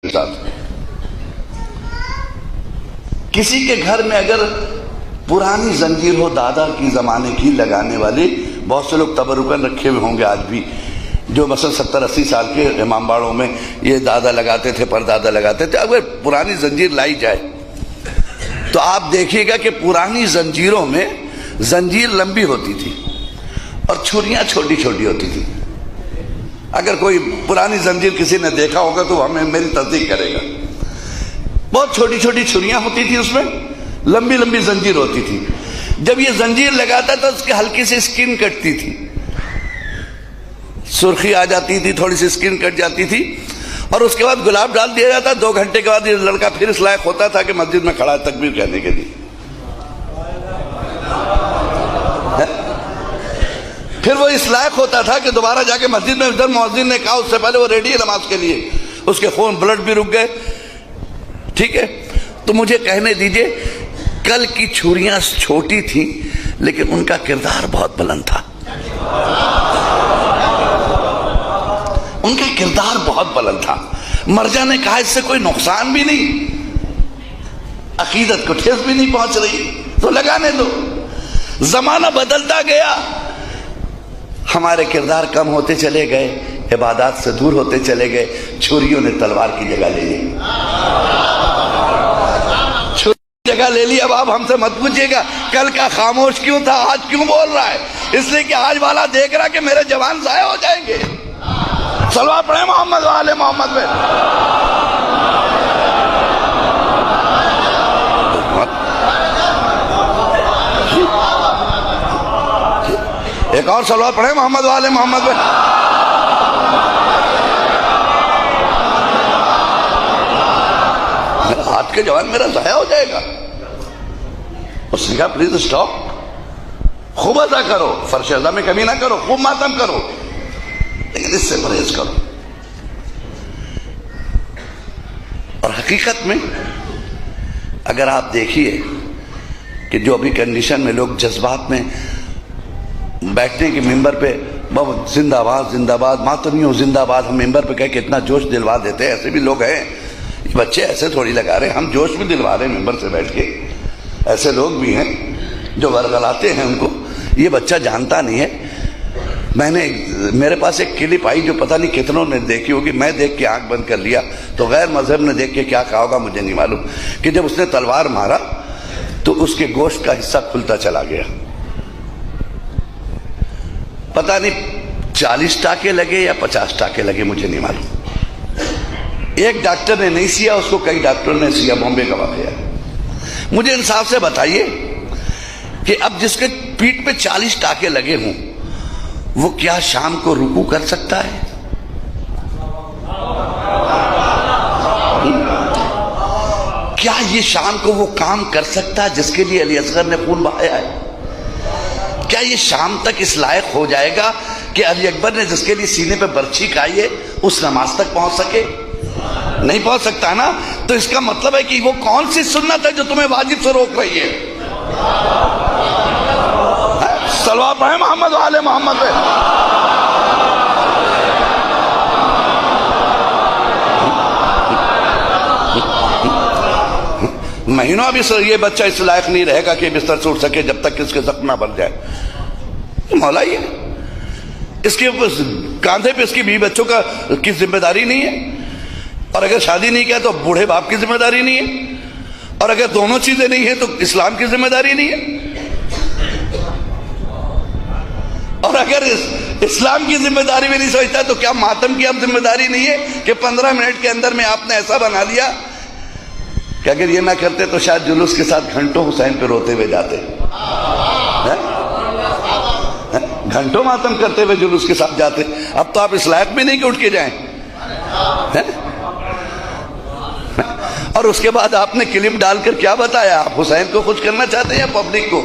ساتھ کسی کے گھر میں اگر پرانی زنجیر ہو دادا کی زمانے کی لگانے والی، بہت سے لوگ تبرکن رکھے ہوئے ہوں گے آج بھی، جو مثلا 70-80 سال کے امام باڑوں میں یہ دادا لگاتے تھے، پردادا لگاتے تھے. اگر پرانی زنجیر لائی جائے تو آپ دیکھیے گا کہ پرانی زنجیروں میں زنجیر لمبی ہوتی تھی اور چھریاں چھوٹی چھوٹی ہوتی تھی. اگر کوئی پرانی زنجیر کسی نے دیکھا ہوگا تو ہمیں میری تصدیق کرے گا. بہت چھوٹی چھوٹی چھریاں ہوتی تھی، اس میں لمبی لمبی زنجیر ہوتی تھی. جب یہ زنجیر لگاتا تھا اس کی ہلکی سی سکن کٹتی تھی، سرخی آ جاتی تھی، تھوڑی سی سکن کٹ جاتی تھی، اور اس کے بعد گلاب ڈال دیا جاتا. 2 گھنٹے کے بعد یہ لڑکا پھر اس لائق ہوتا تھا کہ مسجد میں کھڑا تکبیر کہنے کے لیے. پھر وہ اس لائق ہوتا تھا کہ دوبارہ جا کے مسجد میں ادھر مؤذن نے کہا اس سے پہلے وہ ریڈی ہے نماز کے لیے، اس کے خون بلڈ بھی رک گئے. ٹھیک ہے، تو مجھے کہنے دیجئے، کل کی چھریاں چھوٹی تھیں لیکن ان کا کردار بہت بلند تھا. ان کا کردار بہت بلند تھا. مرجع نے کہا اس سے کوئی نقصان بھی نہیں، عقیدت کو ٹھیس بھی نہیں پہنچ رہی تو لگانے دو. زمانہ بدلتا گیا، ہمارے کردار کم ہوتے چلے گئے، عبادات سے دور ہوتے چلے گئے، چھریوں نے تلوار کی جگہ لے لی. چھری جگہ لے لی. اب آپ ہم سے مت پوچھئے گا کل کا خاموش کیوں تھا، آج کیوں بول رہا ہے. اس لیے کہ آج والا دیکھ رہا کہ میرے جوان ضائع ہو جائیں گے. صلوات پڑھیں محمد والے محمد پہ. ایک اور صلوات پڑھیں محمد والے محمد پہ. ہاتھ کے جوان میرا ضائع ہو جائے گا. اس نے کہا پلیز اسٹاپ، خوب ادا کرو، فرش ادا میں کمی نہ کرو، خوب ماتم کرو، لیکن اس سے پرہیز کرو. اور حقیقت میں اگر آپ دیکھیے کہ جو ابھی کنڈیشن میں لوگ جذبات میں بیٹھنے کے ممبر پہ بہت زندہ باد زندہ باد، ماتمیوں زندہ باد، ہم ممبر پہ کہہ کے اتنا جوش دلوا دیتے ہیں. ایسے بھی لوگ ہیں، یہ بچے ایسے تھوڑی لگا رہے ہیں، ہم جوش بھی دلوا رہے ہیں ممبر سے بیٹھ کے. ایسے لوگ بھی ہیں جو ورغلاتے ہیں ان کو. یہ بچہ جانتا نہیں ہے. میں نے میرے پاس ایک کلپ آئی جو پتہ نہیں کتنوں نے دیکھی ہوگی، میں دیکھ کے آنکھ بند کر لیا تو غیر مذہب نے دیکھ کے کیا کہا ہوگا مجھے نہیں معلوم، کہ جب اس نے تلوار مارا تو اس کے گوشت کا حصہ کھلتا چلا گیا. پتہ نہیں 40 ٹانکے لگے یا 50 ٹانکے لگے، مجھے نہیں معلوم. ایک ڈاکٹر نے نہیں سیا، اس کو کئی ڈاکٹروں نے سیا. بامبے کا واقعہ. مجھے انصاف سے بتائیے کہ اب جس کے پیٹھ پہ 40 ٹانکے لگے ہوں وہ کیا شام کو رکوع کر سکتا ہے؟ کیا یہ شام کو وہ کام کر سکتا ہے جس کے لیے علی اصغر نے خون بہایا ہے؟ کیا یہ شام تک اس لائق ہو جائے گا کہ علی اکبر نے جس کے لیے سینے پہ برچھی کھائی ہے اس نماز تک پہنچ سکے؟ نہیں پہنچ سکتا نا. تو اس کا مطلب ہے کہ وہ کون سی سنت ہے جو تمہیں واجب سے روک رہی ہے؟ صلوات پڑھیں محمد والے محمد پہ. مہینوں ابھی یہ بچہ اس لائق نہیں رہے گا کہ بستر چھوڑ سکے جب تک اس کے زخم نہ بن جائے. مولا یہ اس کے کاندھے پہ اس کی بیوی بچوں کی ذمہ داری نہیں ہے، اور اگر شادی نہیں کیا تو بوڑھے باپ کی ذمہ داری نہیں ہے، اور اگر دونوں چیزیں نہیں ہیں تو اسلام کی ذمہ داری نہیں ہے. اور اگر اسلام کی ذمہ داری بھی نہیں سمجھتا تو کیا ماتم کی اب ذمہ داری نہیں ہے کہ 15 منٹ کے اندر میں آپ نے ایسا بنا دیا کہ اگر یہ نہ کرتے تو شاید جلوس کے ساتھ گھنٹوں حسین پہ روتے ہوئے جاتے، گھنٹوں ماتم کرتے ہوئے جلوس کے ساتھ جاتے. اب تو آپ اس لائق بھی نہیں کہ اٹھ کے جائیں. اور اس کے بعد آپ نے کلپ ڈال کر کیا بتایا؟ آپ حسین کو خوش کرنا چاہتے ہیں یا پبلک کو؟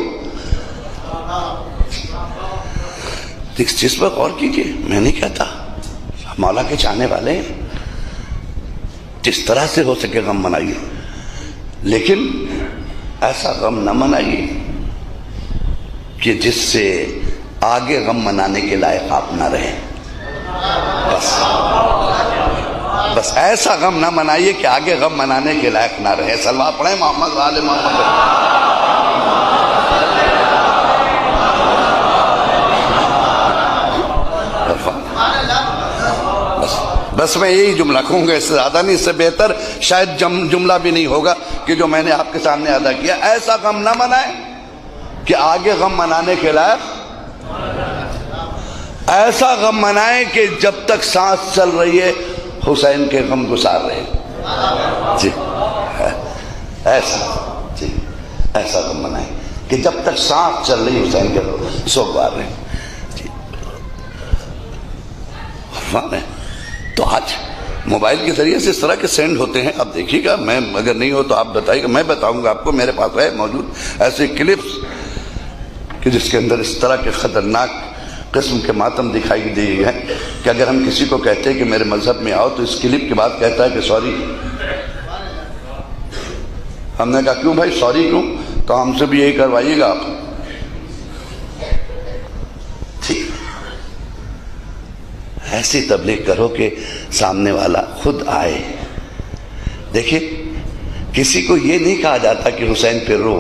اس چیز پر غور کیجئے. میں نہیں کہتا، مولا کے چاہنے والے ہیں، جس طرح سے ہو سکے غم منائیے، لیکن ایسا غم نہ منائیے کہ جس سے آگے غم منانے کے لائق آپ نہ رہیں. بس بس ایسا غم نہ منائیے کہ آگے غم منانے کے لائق نہ رہے. صلوات پڑھیں محمد وآل محمد. بس میں یہی جملہ کہوں گا، اس سے زیادہ نہیں، اس سے بہتر شاید جملہ بھی نہیں ہوگا کہ جو میں نے آپ کے سامنے ادا کیا. ایسا غم نہ منائیں کہ آگے غم منانے کے لائق، ایسا غم منائیں کہ جب تک سانس چل رہی ہے حسین کے غم گسار رہے. جی ایسا غم منائیں کہ جب تک سانس چل رہی حسین کے غم سوگوار رہے. جی تو آج موبائل کے ذریعے سے اس طرح کے سینڈ ہوتے ہیں. اب دیکھیے گا، میں اگر نہیں ہو تو آپ بتائیے گا، میں بتاؤں گا آپ کو. میرے پاس ہے موجود ایسے کلپس کہ جس کے اندر اس طرح کے خطرناک قسم کے ماتم دکھائی دیے ہیں کہ اگر ہم کسی کو کہتے ہیں کہ میرے مذہب میں آؤ تو اس کلپ کے بعد کہتا ہے کہ سوری. ہم نے کہا کیوں بھائی سوری کیوں؟ تو ہم سے بھی یہی کروائیے گا آپ. ٹھیک، ایسی تبلیغ کرو کہ سامنے والا خود آئے. دیکھیں کسی کو یہ نہیں کہا جاتا کہ حسین پہ رو،